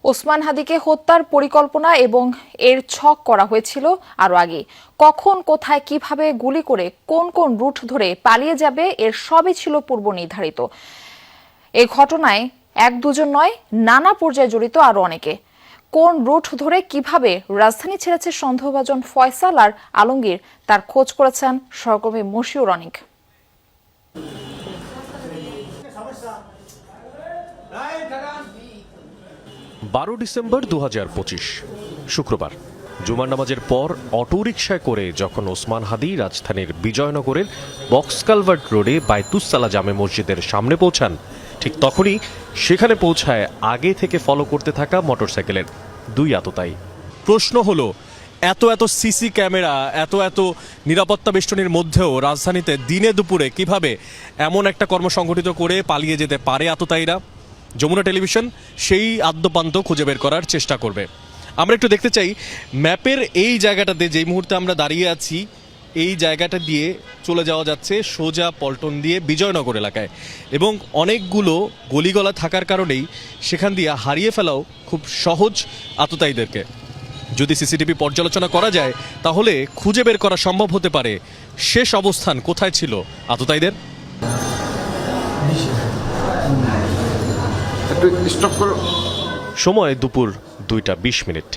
ওসমান হাদিকে হত্যার পরিকল্পনা এবং এর ছক করা হয়েছিল আরও আগে। কখন, কোথায়, কিভাবে গুলি করে কোন কোন রুট ধরে পালিয়ে যাবে এর সবই ছিল পূর্ব নির্ধারিত। এই ঘটনায় এক দুজন নয়, নানা পর্যায়ে জড়িত আরও অনেকে। কোন রুট ধরে কিভাবে রাজধানী ছেড়েছে সন্দেহভাজন ফয়সাল আর আলমগীর তার খোঁজ করেছেন সহকর্মী মশিউর অনিক। 12 ডিসেম্বর 2025 শুক্রবার জুমার নামাজের পর অটোরিকশায় করে যখন ওসমান হাদি রাজধানীর বিজয়নগরের বক্স কালভার্ট রোডে বাইতুস-সালাহ জামে মসজিদের সামনে পৌঁছান, ঠিক তখনই সেখানে পৌঁছায় আগে থেকে ফলো করতে থাকা মোটরসাইকেলের দুই আততায়ী। প্রশ্ন হলো, এত সিসি ক্যামেরা, এত নিরাপত্তা বেষ্টনীর মধ্যেও রাজধানীতে দিনে দুপুরে কিভাবে এমন একটা কর্ম সংগঠিত করে পালিয়ে যেতে পারে আততায়ীরা? যমুনা টেলিভিশন সেই আদ্যপান্ত খুঁজে বের করার চেষ্টা করবে। আমরা একটু দেখতে চাই ম্যাপের এই জায়গাটাতে, যেই মুহূর্তে আমরা দাঁড়িয়ে আছি, এই জায়গাটা দিয়ে চলে যাওয়া যাচ্ছে সোজা পল্টন দিয়ে বিজয়নগর এলাকায়, এবং অনেকগুলো গলিগলা থাকার কারণেই সেখান দিয়ে হারিয়ে ফেলাও খুব সহজ আততায়ীদেরকে। যদি সিসিটিভি পর্যালোচনা করা যায় তাহলে খুঁজে বের করা সম্ভব হতে পারে শেষ অবস্থান কোথায় ছিল আততায়ীদের। সময় দুপুর 2:20।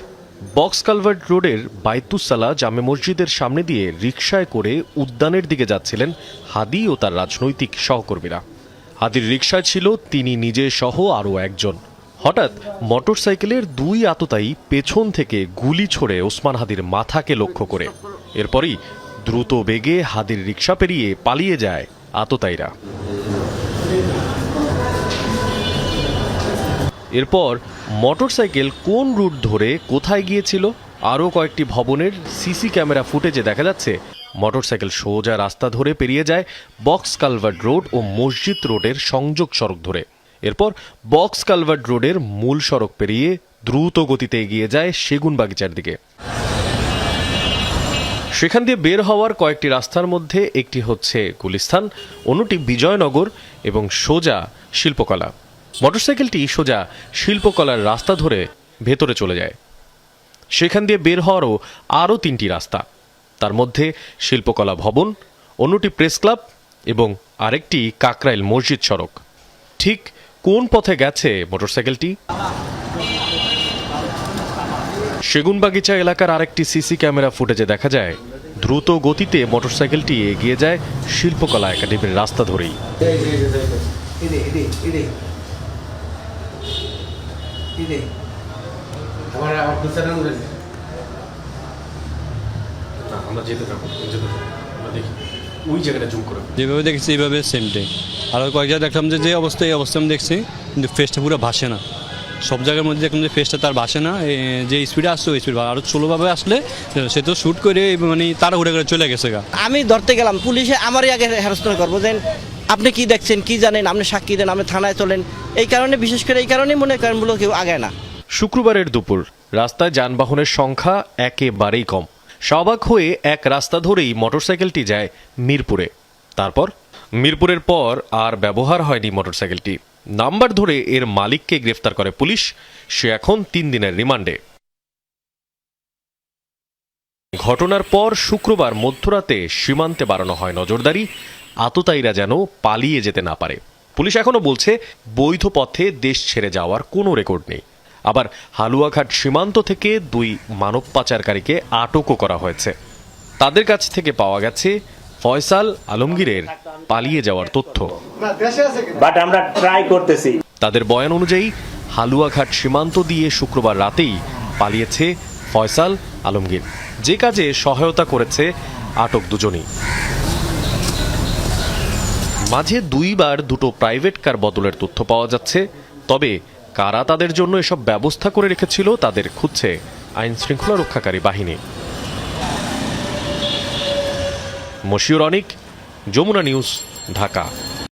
বক্স কালভার্ট রোডের বাইতুস-সালাহ জামে মসজিদের সামনে দিয়ে রিকশায় করে উদ্যানের দিকে যাচ্ছিলেন হাদি ও তার রাজনৈতিক সহকর্মীরা। হাদির রিকশায় ছিল তিনি নিজে সহ আরও একজন। হঠাৎ মোটরসাইকেলের দুই আততায়ী পেছন থেকে গুলি ছোড়ে ওসমান হাদির মাথাকে লক্ষ্য করে। এরপরই দ্রুত বেগে হাদির রিকশা পেরিয়ে পালিয়ে যায় আততায়ীরা। এরপর মোটরসাইকেল কোন রুট ধরে কোথায় গিয়েছিল? আরও কয়েকটি ভবনের সিসি ক্যামেরা ফুটেজে দেখা যাচ্ছে মোটরসাইকেল সোজা রাস্তা ধরে পেরিয়ে যায় বক্স কালভার্ট রোড ও মসজিদ রোডের সংযোগ সড়ক ধরে। এরপর বক্স কালভার্ট রোডের মূল সড়ক পেরিয়ে দ্রুত গতিতে এগিয়ে যায় সেগুনবাগিচার দিকে। সেখান দিয়ে বের হওয়ার কয়েকটি রাস্তার মধ্যে একটি হচ্ছে গুলিস্তান, অন্যটি বিজয়নগর এবং সোজা শিল্পকলা। মোটরসাইকেলটি সোজা শিল্পকলার রাস্তা ধরে ভেতরে চলে যায়। সেখান দিয়ে বের হওয়ারও আরও 3টি রাস্তা, তার মধ্যে শিল্পকলা ভবন, অন্যটি প্রেস ক্লাব এবং আরেকটি কাকরাইল মসজিদ সড়ক। ঠিক কোন পথে গেছে মোটরসাইকেলটি? সেগুনবাগিচা এলাকার আরেকটি সিসি ক্যামেরা ফুটেজে দেখা যায় দ্রুত গতিতে মোটরসাইকেলটি এগিয়ে যায় শিল্পকলা একাডেমির রাস্তা ধরেই। যেভাবে দেখছি এইভাবে সেমটাই, আর কয়েক জায়গায় দেখলাম যে অবস্থা, এই অবস্থা আমি দেখছি, কিন্তু ফেসটা পুরো ভাসে না। সব জায়গার মধ্যে দেখলাম যে ফেসটা তার ভাসে না, যে স্পিডে আসছে ওই স্পিড আরও স্লোভাবে আসলে সে তো শ্যুট করে মানে তারা উড়ে করে চলে গেছে। আমি ধরতে গেলাম, পুলিশে আমারই আগে হ্যারাসমেন্ট করবো যে আপনি কি দেখছেন, কি জানেন, আপনি সাক্ষী দেন, আপনি থানায় চলেন। এই কারণে, বিশেষ করে এই কারণেই মনে করেন বলে কেউ আগে না। শুক্রবারের দুপুর রাস্তায় যানবাহনের সংখ্যা একেবারেই কম। স্বাভাবিক হয়ে এক রাস্তা ধরেই মোটরসাইকেলটি যায় মিরপুরে। তারপর মিরপুরের পর আর ব্যবহার হয়নি মোটরসাইকেলটি। নাম্বার ধরে এর মালিককে গ্রেফতার করে পুলিশ। সে এখন 3 দিনের রিমান্ডে। ঘটনার পর শুক্রবার মধ্যরাতে সীমান্তে বাড়ানো হয় নজরদারি, আততায়ীরা যেন পালিয়ে যেতে না পারে। পুলিশ এখনো বলছে বৈধ পথে দেশ ছেড়ে যাওয়ার কোনো রেকর্ড নেই। আবার হালুয়াঘাট সীমান্ত থেকে 2 মানব পাচারকারীকে আটকও করা হয়েছে। তাদের কাছ থেকে পাওয়া গেছে ফয়সাল, আলমগীরের পালিয়ে যাওয়ার তথ্য। বাট আমরা ট্রাই করতেছি। তাদের বয়ান অনুযায়ী হালুয়াঘাট সীমান্ত দিয়ে শুক্রবার রাতেই পালিয়েছে ফয়সাল, আলমগীর, যে কাজে সহায়তা করেছে আটক দুজনই। মাঝে 2বার 2টো প্রাইভেট কার বদলের তথ্য পাওয়া যাচ্ছে। তবে কারা তাদের জন্য এসব ব্যবস্থা করে রেখেছিল তাদের খুঁজছে আইন শৃঙ্খলা রক্ষাকারী বাহিনী। মশিউর অনিক, যমুনা নিউজ, ঢাকা।